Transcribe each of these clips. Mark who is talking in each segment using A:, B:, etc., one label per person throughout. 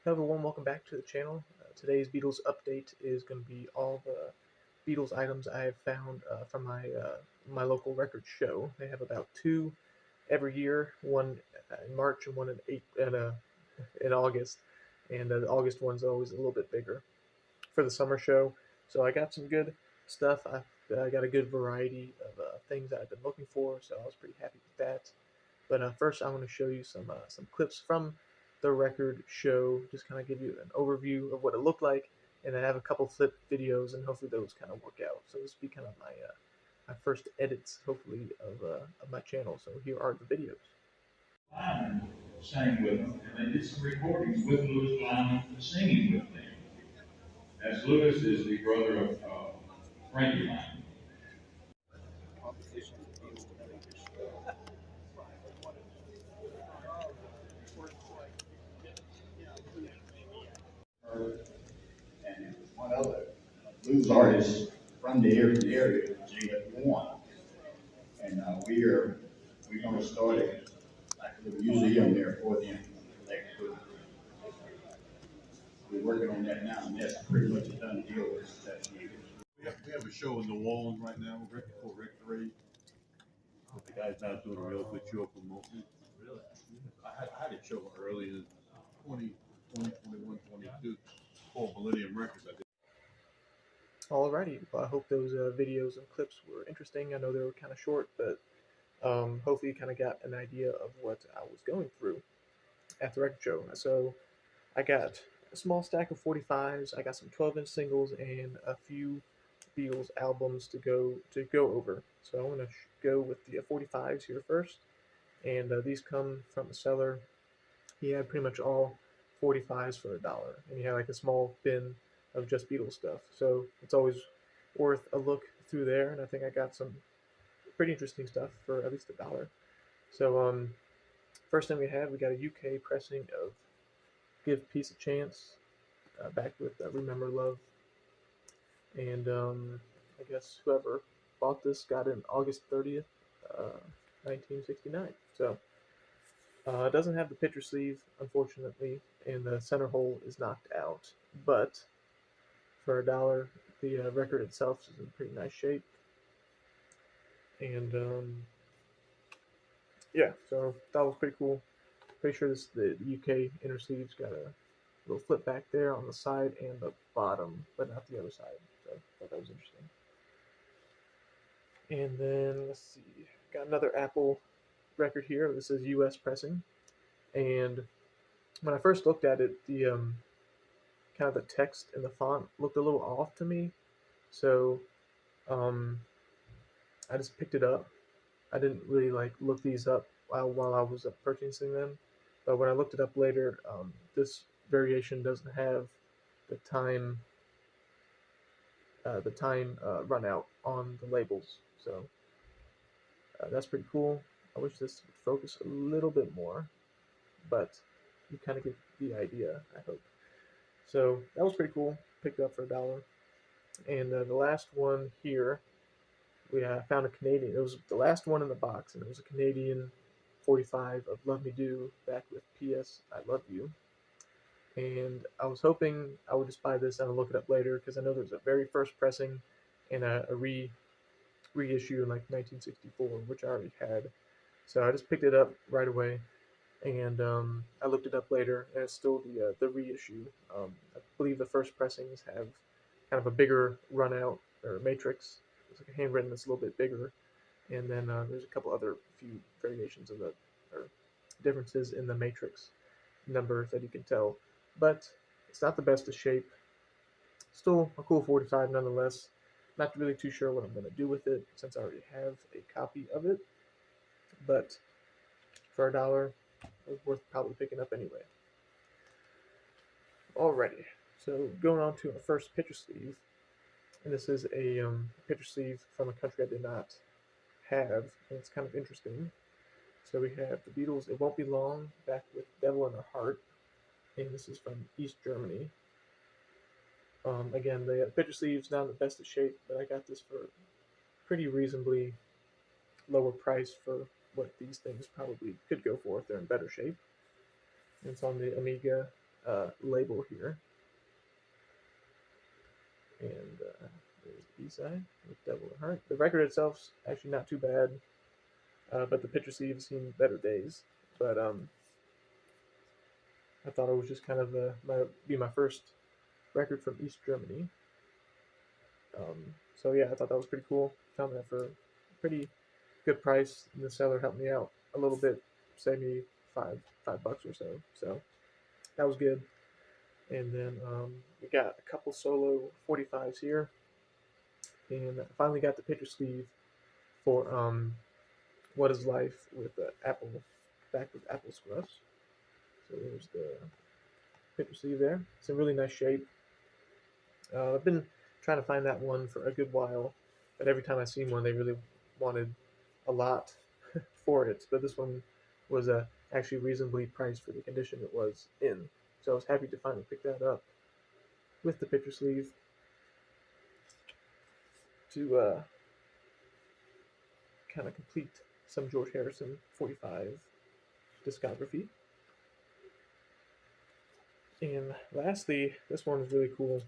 A: Hello everyone, welcome back to the channel. Today's Beatles update is going to be all the Beatles items I have found from my local record show. They have about two every year, one in March and one in August. And the August one's always a little bit bigger for the summer show. So I got some good stuff. I got a good variety of things that I've been looking for, so I was pretty happy with that. But first, I want to show you some clips from the record show, just kind of give you an overview of what it looked like, and I have a couple flip videos, and hopefully those kind of work out. So this will be kind of my first edits, hopefully, of my channel. So here are the videos.
B: Lyman sang with them, and they did some recordings with Louis Lyman singing with them. As Louis is the brother of Frankie Lyman. And one other blues artist from the area, J.F. And we're going to start like a little museum there for them. We're working on that now, and that's pretty much a done deal with that.
C: We have a show in New Orleans right now, for Rectory. But the guy's not doing a real good job promoting it. Really? I had a show early in 2020, 21, 22 called Millennium Records. I did.
A: Alrighty, well, I hope those videos and clips were interesting. I know they were kind of short, but hopefully you kind of got an idea of what I was going through at the record show. So I got a small stack of 45s. I got some 12-inch singles and a few Beatles albums to go over. So I'm going to go with the 45s here first, and these come from the seller. He had pretty much all 45s for $1, and he had like a small bin of just Beatles stuff. So it's always worth a look through there, and I think I got some pretty interesting stuff for at least $1. So first thing we got a UK pressing of Give Peace a Chance, back with Remember Love. And I guess whoever bought this got it on August 30th, 1969. So it doesn't have the picture sleeve, unfortunately, and the center hole is knocked out. But for $1, the record itself is in pretty nice shape. And yeah, so that was pretty cool. Pretty sure the UK inner sleeve's got a little flip back there on the side and the bottom, but not the other side. So I thought that was interesting. And then let's see, got another Apple record here. This is US pressing, and when I first looked at it, the kind of the text and the font looked a little off to me. So um, I just picked it up. I didn't really like look these up while I was purchasing them, but when I looked it up later, this variation doesn't have the time run out on the labels. So that's pretty cool. I wish this would focus a little bit more, but you kind of get the idea, I hope. So that was pretty cool. Picked it up for $1. And the last one here, we found a Canadian. It was the last one in the box, and it was a Canadian 45 of Love Me Do, back with P.S. I Love You. And I was hoping I would just buy this and I'll look it up later, because I know there's a very first pressing and a reissue in like 1964, which I already had. So I just picked it up right away, and I looked it up later, and it's still the reissue. I believe the first pressings have kind of a bigger run out or matrix. It's like a handwritten that's a little bit bigger, and then there's a couple other few variations of the or differences in the matrix numbers that you can tell, but it's not the best of shape. Still a cool 45 nonetheless. Not really too sure what I'm going to do with it since I already have a copy of it, but for $1, it was worth probably picking up anyway. Alrighty, so going on to our first picture sleeve, and this is a picture sleeve from a country I did not have, and it's kind of interesting. So we have the Beatles, It Won't Be Long, back with Devil in Her Heart, and this is from East Germany. Again, the picture sleeve's not in the best of shape, but I got this for pretty reasonably lower price for what these things probably could go for if they're in better shape. And it's on the Amiga label here. And there's the B-side with Devil and Heart. The record itself's actually not too bad, but the picture sleeve has seen better days. But I thought it was just kind of my first record from East Germany. So yeah, I thought that was pretty cool. Found that for a pretty good price, and the seller helped me out a little bit, saved me $5 or so. So that was good. And then we got a couple solo 45s here, and I finally got the picture sleeve for What Is Life with Apple, back with Apple Scruffs. So there's the picture sleeve there. It's in really nice shape. I've been trying to find that one for a good while, but every time I seen one, they really wanted a lot for it. But this one was actually reasonably priced for the condition it was in. So I was happy to finally pick that up with the picture sleeve to kind of complete some George Harrison 45 discography. And lastly, this one is really cool.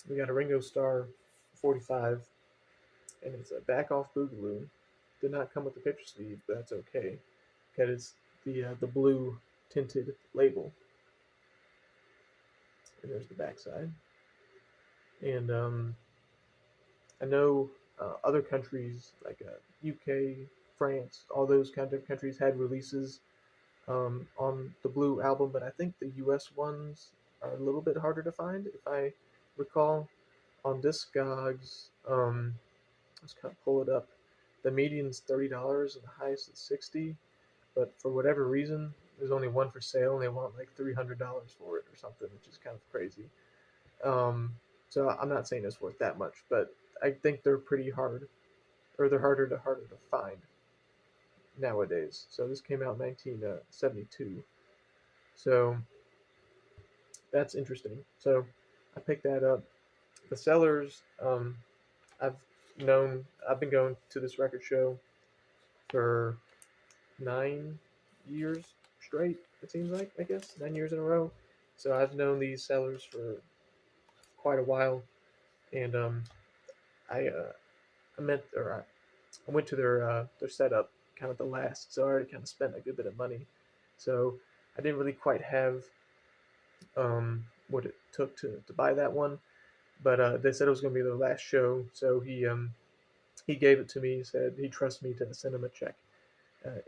A: We got a Ringo Starr 45, and it's a Back Off Boogaloo. Did not come with the picture sleeve, but that's okay, because it's the blue tinted label. And there's the backside. And I know other countries like UK, France, all those kind of countries had releases on the Blue album, but I think the US ones are a little bit harder to find. If I recall, on Discogs, let's kind of pull it up. The median's $30 and the highest is $60, but for whatever reason, there's only one for sale, and they want like $300 for it or something, which is kind of crazy. So I'm not saying it's worth that much, but I think they're pretty hard, or they're harder to find nowadays. So this came out in 1972. So that's interesting. So I picked that up. The sellers, I've I've been going to this record show for 9 years straight. It seems like, I guess 9 years in a row. So I've known these sellers for quite a while, and I I met or I went to their setup kind of the last, so I already kind of spent a good bit of money. So I didn't really quite have what it took to buy that one, but they said it was going to be their last show, so he gave it to me. He said he trusts me to send him a check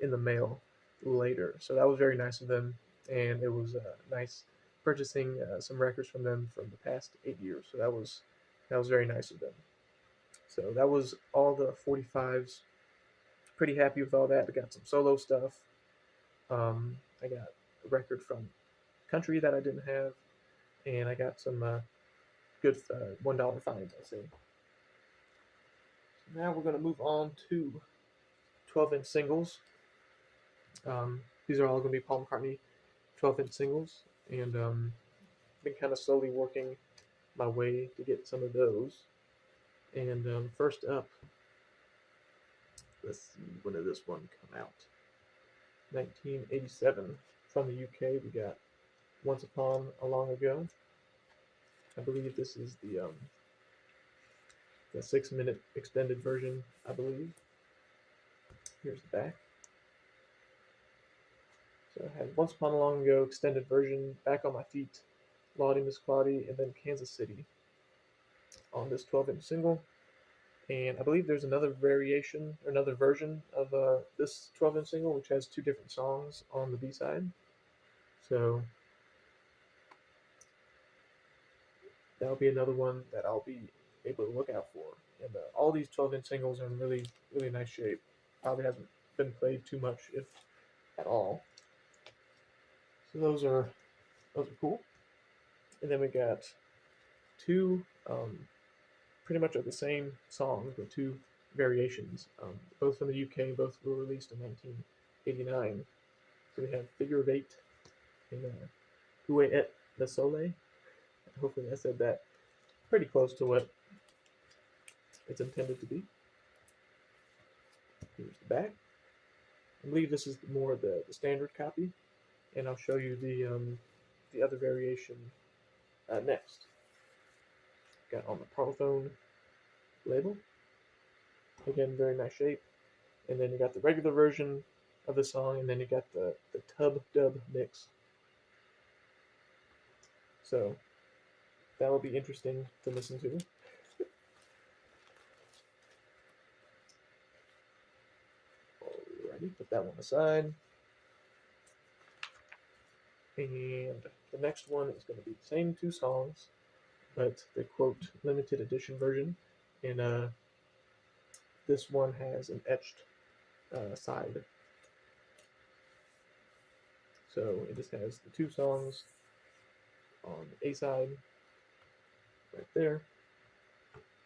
A: in the mail later. So that was very nice of them, and it was nice purchasing some records from them from the past 8 years. So that was very nice of them. So that was all the 45s. Pretty happy with all that. I got some solo stuff. I got a record from country that I didn't have, and I got some good $1 finds, I say. So now we're going to move on to 12-inch singles. These are all going to be Paul McCartney 12-inch singles, and been kind of slowly working my way to get some of those. And first up, let's see, when did this one come out? 1987. From the UK, we got Once Upon a Long Ago. I believe this is the 6-minute extended version, I believe. Here's the back. So I had Once Upon a Long Ago extended version, Back on My Feet, Lottie Miss Claudie, and then Kansas City on this 12-inch single. And I believe there's another variation, or another version of this 12-inch single, which has 2 different songs on the B-side. So that'll be another one that I'll be able to look out for. And all these 12-inch singles are in really, really nice shape. Probably hasn't been played too much, if at all. So those are cool. And then we got 2 pretty much of the same songs, but 2 variations, both from the UK, both were released in 1989. So we have Figure of 8 and Où est le Soleil. Hopefully I said that pretty close to what it's intended to be. Here's the back. I believe this is more the standard copy, and I'll show you the other variation next. Got on the Parlophone label. Again, very nice shape. And then you got the regular version of the song, and then you got the tub dub mix. So that will be interesting to listen to. Alrighty, put that one aside. And the next one is going to be the same two songs, but the quote limited edition version. And this one has an etched side. So it just has the two songs on the A side right there.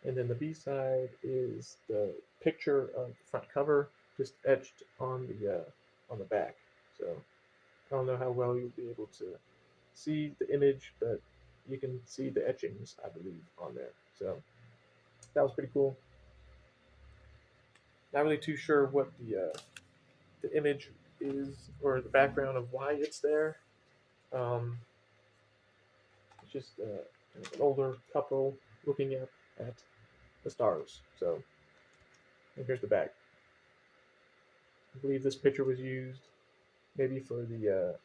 A: And then the B side is the picture of the front cover just etched on the back. So I don't know how well you'll be able to see the image, but you can see the etchings, I believe, on there. So that was pretty cool. Not really too sure what the image is or the background of why it's there. It's just an older couple looking up at the stars. So and here's the back. I believe this picture was used maybe for the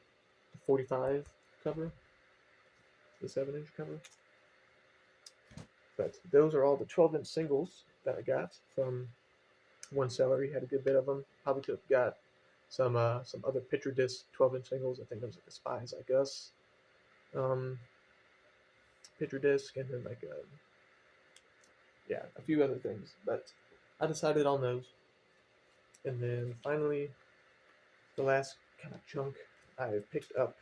A: 45 cover, the 7-inch cover. But those are all the 12-inch singles that I got from one seller. He had a good bit of them. Probably could have got some other picture disc 12-inch singles. I think there was like a Spies Like Us picture disc, and then like a few other things. But I decided on those. And then finally, the last kind of chunk I picked up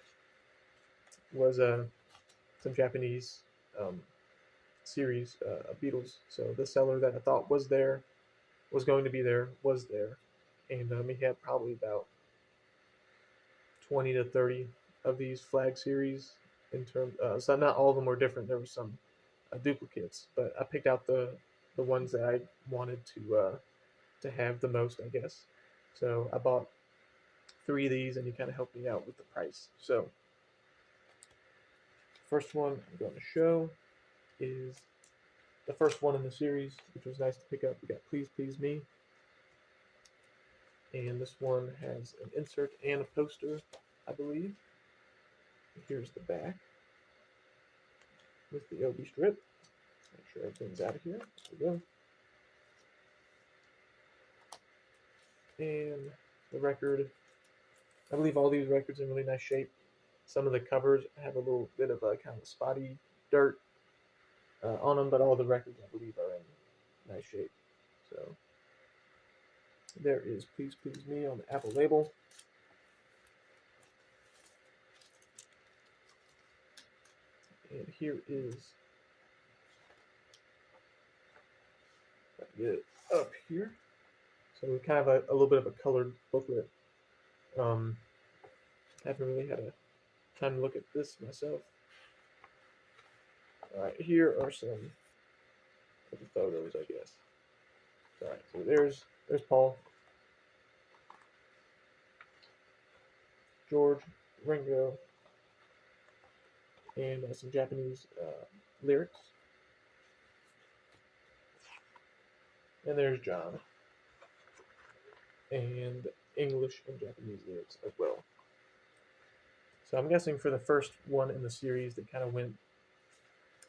A: was some Japanese series of Beatles. So the seller that I thought was going to be there, was there, and he had probably about 20 to 30 of these flag series in terms. So not all of them were different. There were some duplicates, but I picked out the ones that I wanted to have the most, I guess. So I bought 3 of these, and he kind of helped me out with the price. So first one I'm going to show is the first one in the series, which was nice to pick up. We got Please Please Me. And this one has an insert and a poster, I believe. Here's the back with the OB strip. Make sure everything's out of here. There we go. And the record, I believe all these records are in really nice shape. Some of the covers have a little bit of a kind of spotty dirt on them, but all the records, I believe, are in nice shape. So there is Please Please Me on the Apple label. And here is, get it up here. So kind of a little bit of a colored booklet. Haven't really had a time to look at this myself. All right, here are some of the photos, I guess. All right, so there's Paul, George, Ringo, and some Japanese lyrics. And there's John, and English and Japanese lyrics as well. So I'm guessing for the first one in the series, they kind of went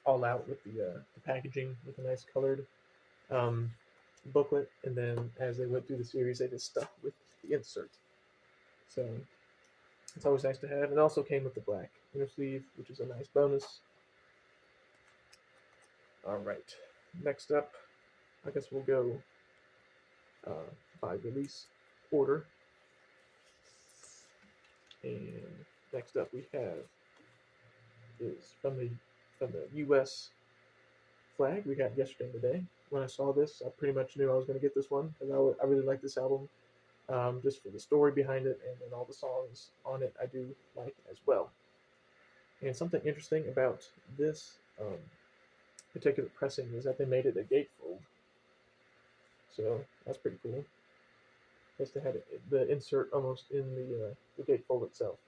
A: all out with the packaging with a nice colored booklet, and then as they went through the series, they just stuck with the insert. So it's always nice to have. It also came with the black inner sleeve, which is a nice bonus. All right, next up, I guess we'll go by release order. And next up we have is from the U.S. flag. We got Yesterday and Today. When I saw this, I pretty much knew I was going to get this one because I really like this album, just for the story behind it, and then all the songs on it I do like as well. And something interesting about this particular pressing is that they made it a gatefold. So that's pretty cool. Just to have the insert almost in the gatefold itself.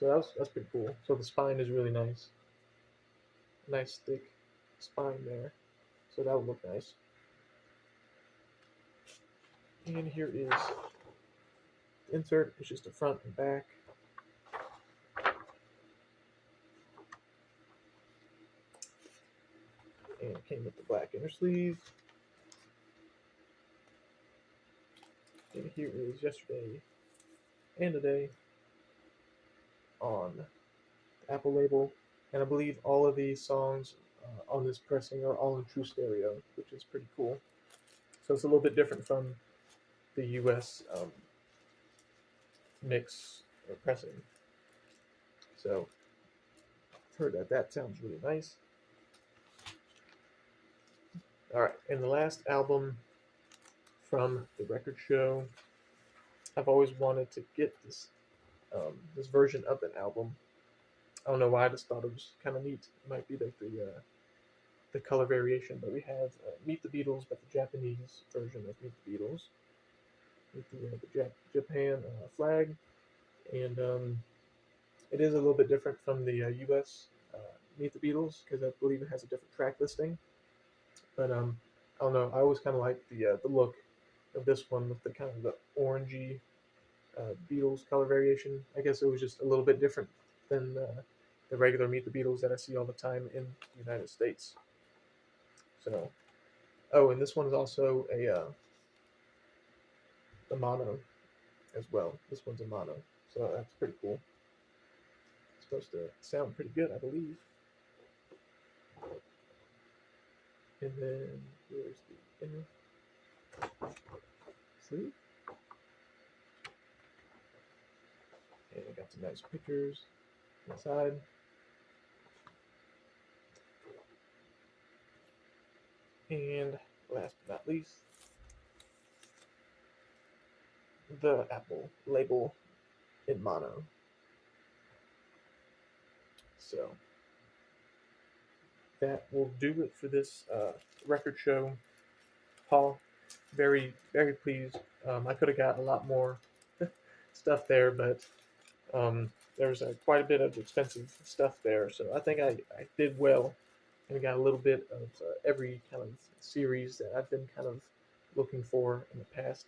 A: So that's pretty cool. So the spine is really nice, nice thick spine there. So that would look nice. And here is the insert. It's just the front and back. And it came with the black inner sleeve. And here is yesterday and today on the Apple label. And I believe all of these songs on this pressing are all in true stereo, which is pretty cool. So it's a little bit different from the US mix or pressing. So I've heard that sounds really nice. All right, and the last album from the record show, I've always wanted to get this version of an album. I don't know why. I just thought it was kind of neat. It might be like the color variation, but we have Meet the Beatles, but the Japanese version of Meet the Beatles with the Japan flag, and it is a little bit different from the U.S. Meet the Beatles because I believe it has a different track listing. But I don't know. I always kind of like the look of this one with the kind of the orangey Beatles color variation. I guess it was just a little bit different than the regular Meet the Beatles that I see all the time in the United States. So, oh, and this one is also a mono as well. This one's a mono, so that's pretty cool. It's supposed to sound pretty good, I believe. And then here's the inner sleeve. And I got some nice pictures inside. And last but not least, the Apple label in mono. So that will do it for this record show haul. Very, very pleased. I could have got a lot more stuff there, but there's quite a bit of expensive stuff there. So I think I did well and got a little bit of every kind of series that I've been kind of looking for in the past,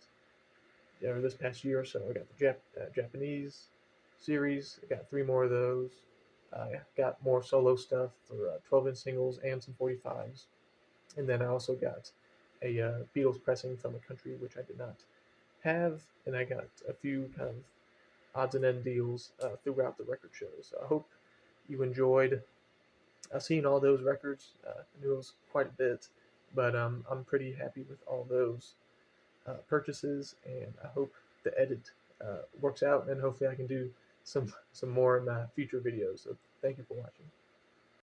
A: or this past year or so. I got the Japanese series. I got 3 more of those. I got more solo stuff for 12-inch singles and some 45s. And then I also got a Beatles pressing from a country which I did not have. And I got a few kind of odds and end deals throughout the record show. So I hope you enjoyed seeing all those records. I knew it was quite a bit, but I'm pretty happy with all those purchases, and I hope the edit works out, and hopefully I can do some more in my future videos. So thank you for watching.